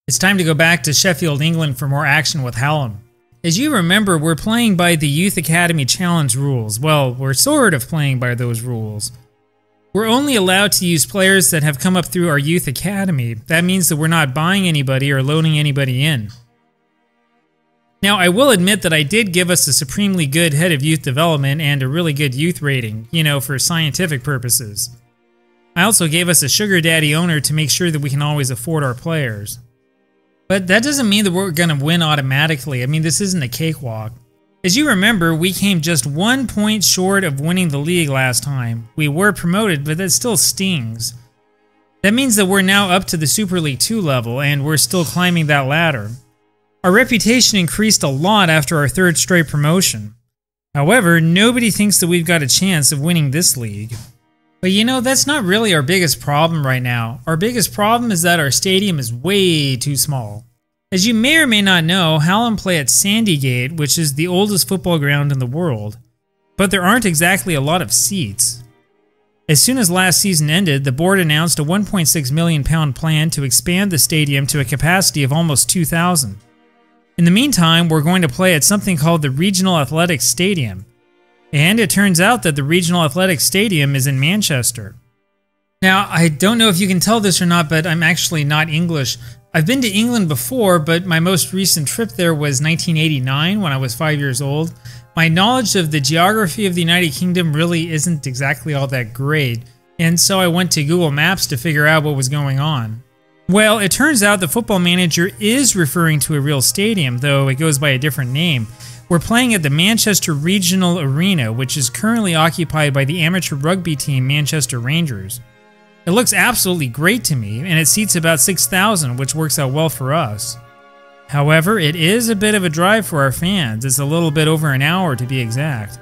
It's time to go back to Sheffield, England for more action with Hallam. As you remember, we're playing by the Youth Academy Challenge rules. Well, we're sort of playing by those rules. We're only allowed to use players that have come up through our Youth Academy. That means that we're not buying anybody or loaning anybody in. Now, I will admit that I did give us a supremely good head of youth development and a really good youth rating, for scientific purposes. I also gave us a sugar daddy owner to make sure that we can always afford our players. But that doesn't mean that we're going to win automatically. I mean, this isn't a cakewalk. As you remember, we came just 1 point short of winning the league last time. We were promoted, but that still stings. That means that we're now up to the Super League 2 level, and we're still climbing that ladder. Our reputation increased a lot after our third straight promotion. However, nobody thinks that we've got a chance of winning this league. But that's not really our biggest problem right now. Our biggest problem is that our stadium is way too small. As you may or may not know, Hallam play at Sandygate, which is the oldest football ground in the world. But there aren't exactly a lot of seats. As soon as last season ended, the board announced a £1.6 million plan to expand the stadium to a capacity of almost 2,000. In the meantime, we're going to play at something called the Regional Athletics Stadium. And it turns out that the Regional Athletics Stadium is in Manchester. Now, I don't know if you can tell this or not, but I'm actually not English. I've been to England before, but my most recent trip there was 1989 when I was 5 years old. My knowledge of the geography of the United Kingdom really isn't exactly all that great, and so I went to Google Maps to figure out what was going on. Well, it turns out the Football Manager is referring to a real stadium, though it goes by a different name. We're playing at the Manchester Regional Arena, which is currently occupied by the amateur rugby team Manchester Rangers. It looks absolutely great to me, and it seats about 6,000, which works out well for us. However, it is a bit of a drive for our fans. It's a little bit over an hour to be exact.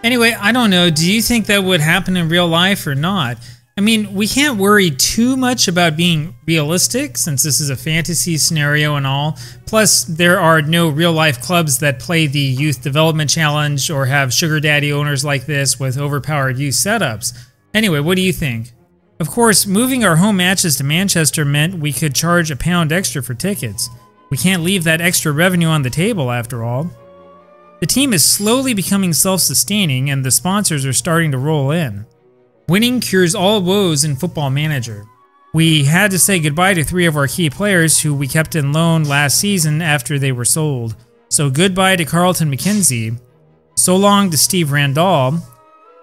Anyway, I don't know, do you think that would happen in real life or not? I mean, we can't worry too much about being realistic since this is a fantasy scenario and all. Plus, there are no real-life clubs that play the Youth Development Challenge or have sugar daddy owners like this with overpowered youth setups. Anyway, what do you think? Of course, moving our home matches to Manchester meant we could charge £1 extra for tickets. We can't leave that extra revenue on the table after all. The team is slowly becoming self-sustaining and the sponsors are starting to roll in. Winning cures all woes in Football Manager. We had to say goodbye to 3 of our key players who we kept in loan last season after they were sold. So goodbye to Carlton McKenzie, so long to Steve Randall,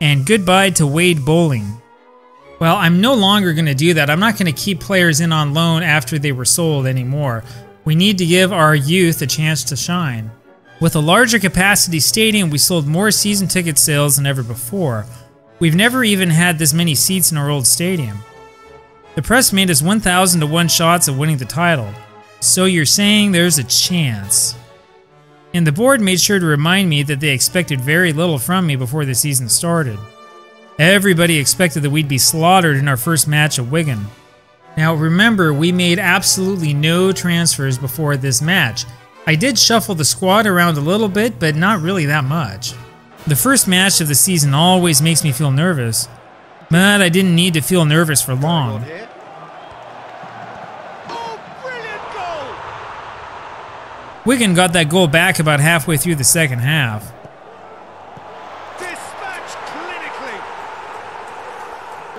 and goodbye to Wade Bowling. Well, I'm no longer going to do that. I'm not going to keep players in on loan after they were sold anymore. We need to give our youth a chance to shine. With a larger capacity stadium, we sold more season ticket sales than ever before. We've never even had this many seats in our old stadium. The press made us 1,000 to 1 shots of winning the title. So you're saying there's a chance. And the board made sure to remind me that they expected very little from me before the season started. Everybody expected that we'd be slaughtered in our first match at Wigan. Now remember, we made absolutely no transfers before this match. I did shuffle the squad around a little bit, but not really that much. The first match of the season always makes me feel nervous, but I didn't need to feel nervous for long. Wigan got that goal back about halfway through the second half.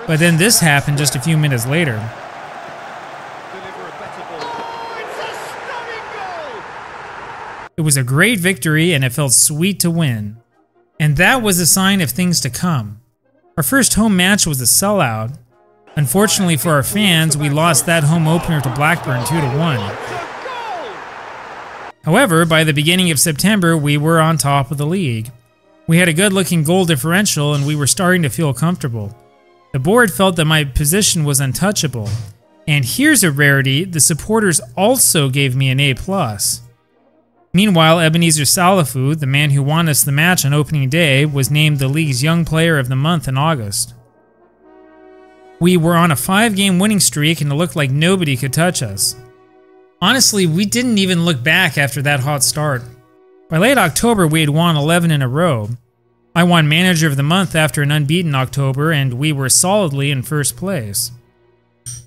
But then this happened just a few minutes later. It was a great victory and it felt sweet to win. And that was a sign of things to come. Our first home match was a sellout. Unfortunately for our fans, we lost that home opener to Blackburn 2-1. However, by the beginning of September, we were on top of the league. We had a good-looking goal differential and we were starting to feel comfortable. The board felt that my position was untouchable. And here's a rarity, the supporters also gave me an A+. Meanwhile, Ebenezer Salafu, the man who won us the match on opening day, was named the league's Young Player of the Month in August. We were on a 5-game winning streak and it looked like nobody could touch us. Honestly, we didn't even look back after that hot start. By late October, we had won 11 in a row. I won Manager of the Month after an unbeaten October, and we were solidly in first place.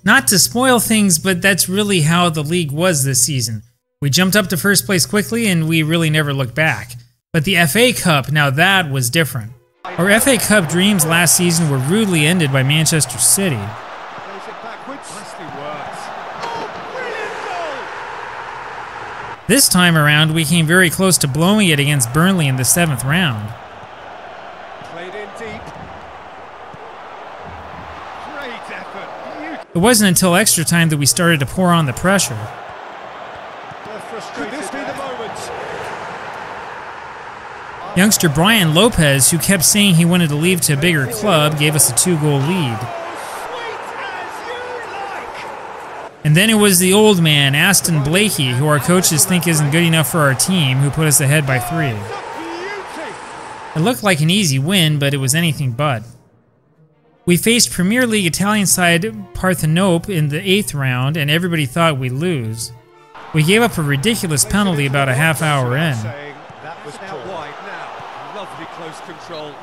Not to spoil things, but that's really how the league was this season. We jumped up to first place quickly and we really never looked back. But the FA Cup, now that was different. Our FA Cup dreams last season were rudely ended by Manchester City. This time around, we came very close to blowing it against Burnley in the 7th round. Played in deep. Great effort. It wasn't until extra time that we started to pour on the pressure. Could this be the moment? Youngster Brian Lopez, who kept saying he wanted to leave to a bigger club, gave us a 2-goal lead. And then it was the old man, Aston Blakey, who our coaches think isn't good enough for our team, who put us ahead by 3. It looked like an easy win, but it was anything but. We faced Premier League Italian side Parthenope in the 8th round, and everybody thought we'd lose. We gave up a ridiculous penalty about a half hour in. That was out wide now. Lovely close control.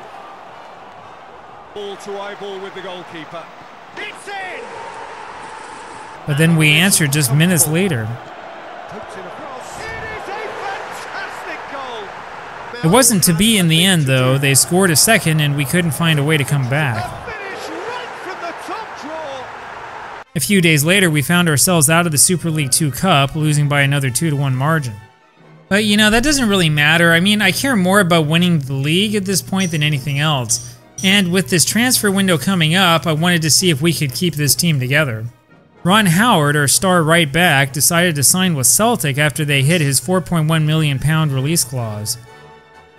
Ball to eyeball with the goalkeeper. It's in! But then we answered just minutes later. It wasn't to be in the end, though. They scored a second and we couldn't find a way to come back. A few days later, we found ourselves out of the Super League 2 Cup, losing by another 2-1 margin. But you know, that doesn't really matter. I mean, I care more about winning the league at this point than anything else. And with this transfer window coming up, I wanted to see if we could keep this team together. Ron Howard, our star right back, decided to sign with Celtic after they hit his £4.1 million release clause.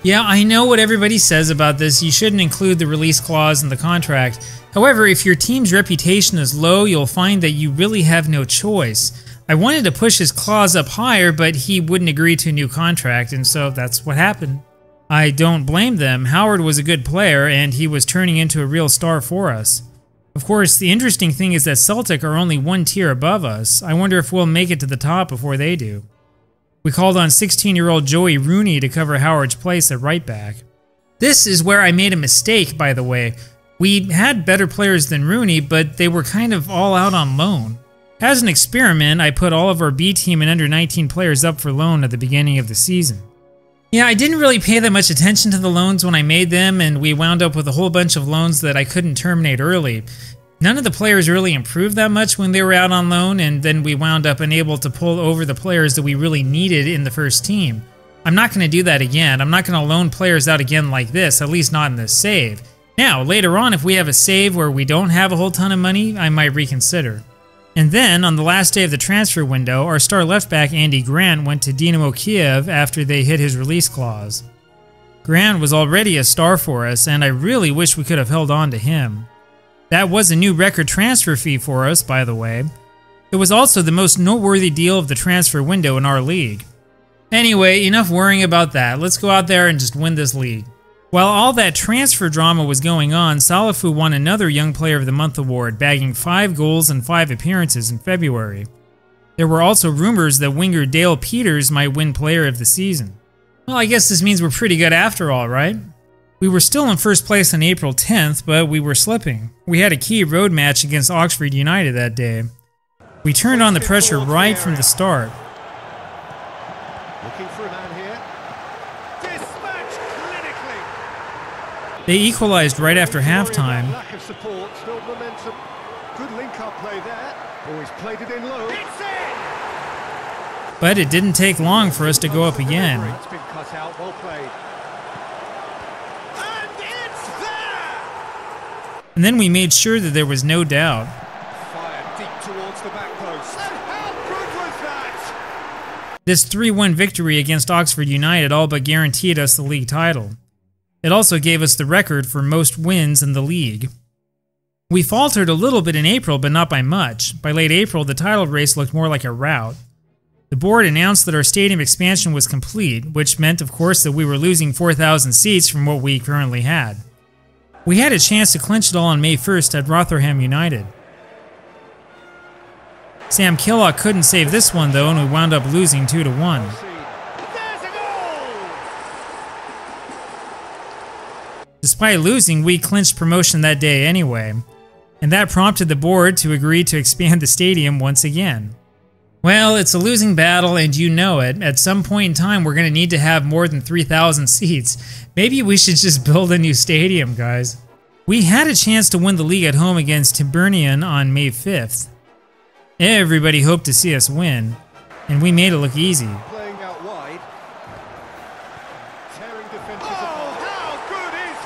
Yeah, I know what everybody says about this. You shouldn't include the release clause in the contract. However, if your team's reputation is low, you'll find that you really have no choice. I wanted to push his clause up higher, but he wouldn't agree to a new contract, and so that's what happened. I don't blame them. Howard was a good player, and he was turning into a real star for us. Of course, the interesting thing is that Celtic are only 1 tier above us. I wonder if we'll make it to the top before they do. We called on 16-year-old Joey Rooney to cover Howard's place at right back. This is where I made a mistake, by the way. We had better players than Rooney, but they were kind of all out on loan. As an experiment, I put all of our B team and under-19 players up for loan at the beginning of the season. Yeah, I didn't really pay that much attention to the loans when I made them, and we wound up with a whole bunch of loans that I couldn't terminate early. None of the players really improved that much when they were out on loan, and then we wound up unable to pull over the players that we really needed in the first team. I'm not going to do that again. I'm not going to loan players out again like this, at least not in this save. Now, later on, if we have a save where we don't have a whole ton of money, I might reconsider. And then, on the last day of the transfer window, our star left back Andy Grant went to Dynamo Kiev after they hit his release clause. Grant was already a star for us, and I really wish we could have held on to him. That was a new record transfer fee for us, by the way. It was also the most noteworthy deal of the transfer window in our league. Anyway, enough worrying about that. Let's go out there and just win this league. While all that transfer drama was going on, Salafu won another Young Player of the Month award, bagging 5 goals and 5 appearances in February. There were also rumors that winger Dale Peters might win Player of the Season. Well, I guess this means we're pretty good after all, right? We were still in first place on April 10th, but we were slipping. We had a key road match against Oxford United that day. We turned on the pressure right from the start. Looking for a man here. Dispatch clinically. They equalized right after halftime. Lack of support, still momentum. Good link-up play there. Always played it in low. It's in! But it didn't take long for us to go up again. It's been cut out, well played. And it's there! And then we made sure that there was no doubt. Fired deep towards the back post. And how good was that? This 3-1 victory against Oxford United all but guaranteed us the league title. It also gave us the record for most wins in the league. We faltered a little bit in April, but not by much. By late April, the title race looked more like a rout. The board announced that our stadium expansion was complete, which meant, of course, that we were losing 4,000 seats from what we currently had. We had a chance to clinch it all on May 1st at Rotherham United. Sam Killock couldn't save this one, though, and we wound up losing 2-1. Despite losing, we clinched promotion that day anyway. and that prompted the board to agree to expand the stadium once again. Well, it's a losing battle and you know it. At some point in time, we're going to need to have more than 3,000 seats. Maybe we should just build a new stadium, guys. We had a chance to win the league at home against Hibernian on May 5th. Everybody hoped to see us win, and we made it look easy. Playing out wide. Tearing defenses apart. How good is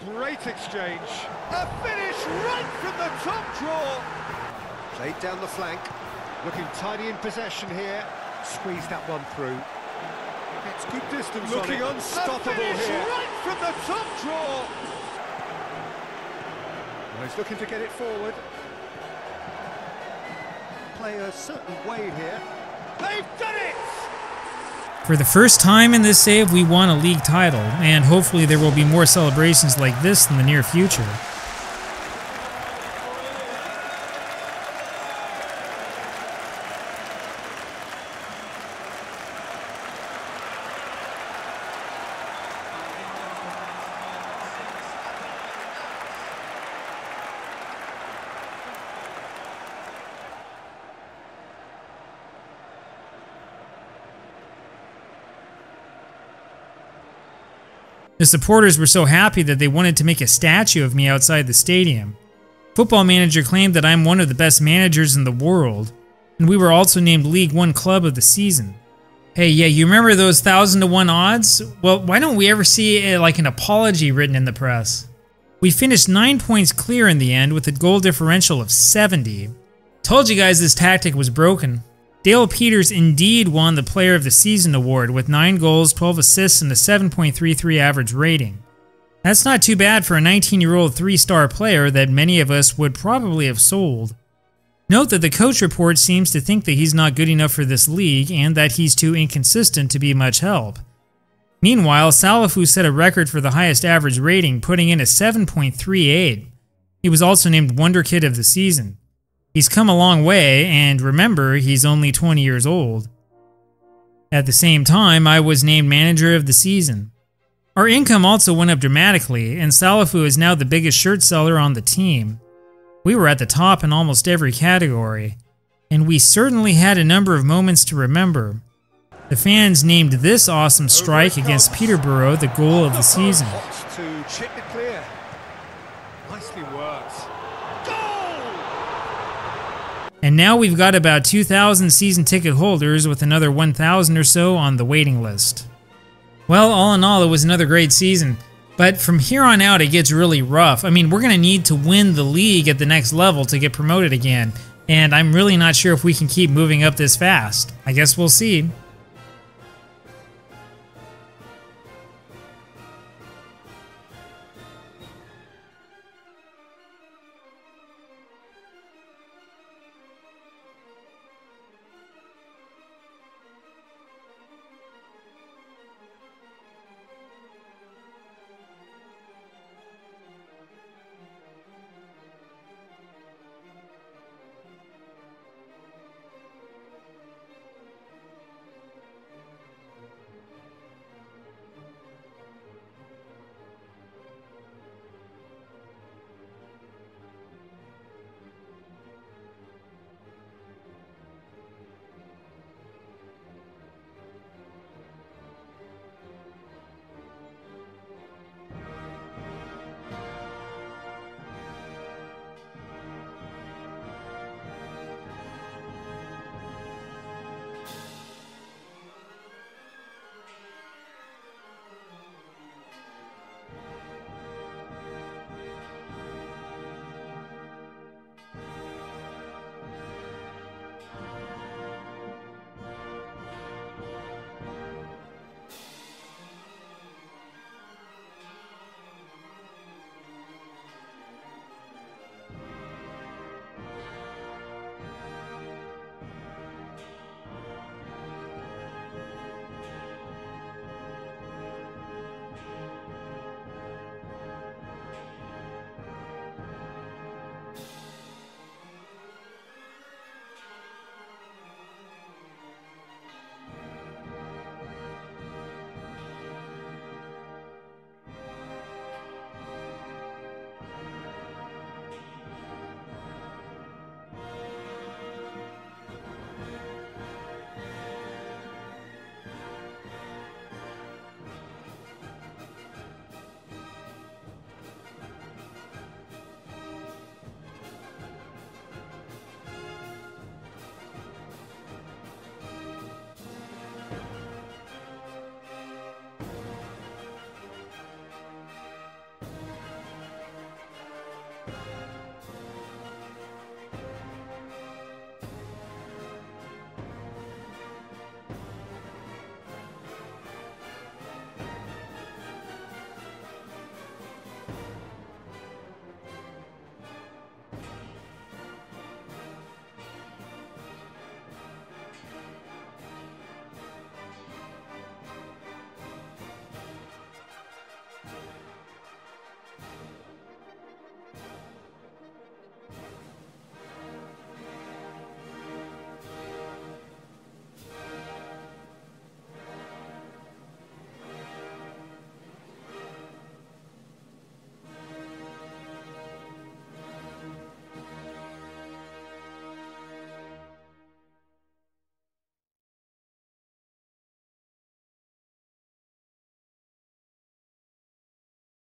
he? Great exchange. A finish right from the top draw. Played down the flank. Looking tidy in possession here. Squeeze that one through. It's good distance. Looking unstoppable here. Right from the top draw. Well, he's looking to get it forward. Play a certain way here. They've done it! For the first time in this save, we won a league title, and hopefully there will be more celebrations like this in the near future. The supporters were so happy that they wanted to make a statue of me outside the stadium. Football Manager claimed that I'm one of the best managers in the world, and we were also named League One Club of the Season. Hey, yeah, you remember those 1,000-to-1 odds? Well, why don't we ever see like an apology written in the press? We finished 9 points clear in the end with a goal differential of 70. Told you guys this tactic was broken. Dale Peters indeed won the Player of the Season award with 9 goals, 12 assists, and a 7.33 average rating. That's not too bad for a 19-year-old 3-star player that many of us would probably have sold. Note that the coach report seems to think that he's not good enough for this league and that he's too inconsistent to be much help. Meanwhile, Salafu set a record for the highest average rating, putting in a 7.38. He was also named Wonder Kid of the Season. He's come a long way, and remember, he's only 20 years old. At the same time, I was named Manager of the Season. Our income also went up dramatically, and Salafu is now the biggest shirt seller on the team. We were at the top in almost every category, and we certainly had a number of moments to remember. The fans named this awesome strike against Peterborough the goal of the season. To chip it clear. Nicely worked. And now we've got about 2,000 season ticket holders with another 1,000 or so on the waiting list. Well, all in all, it was another great season. But from here on out, it gets really rough. I mean, we're going to need to win the league at the next level to get promoted again. And I'm really not sure if we can keep moving up this fast. I guess we'll see.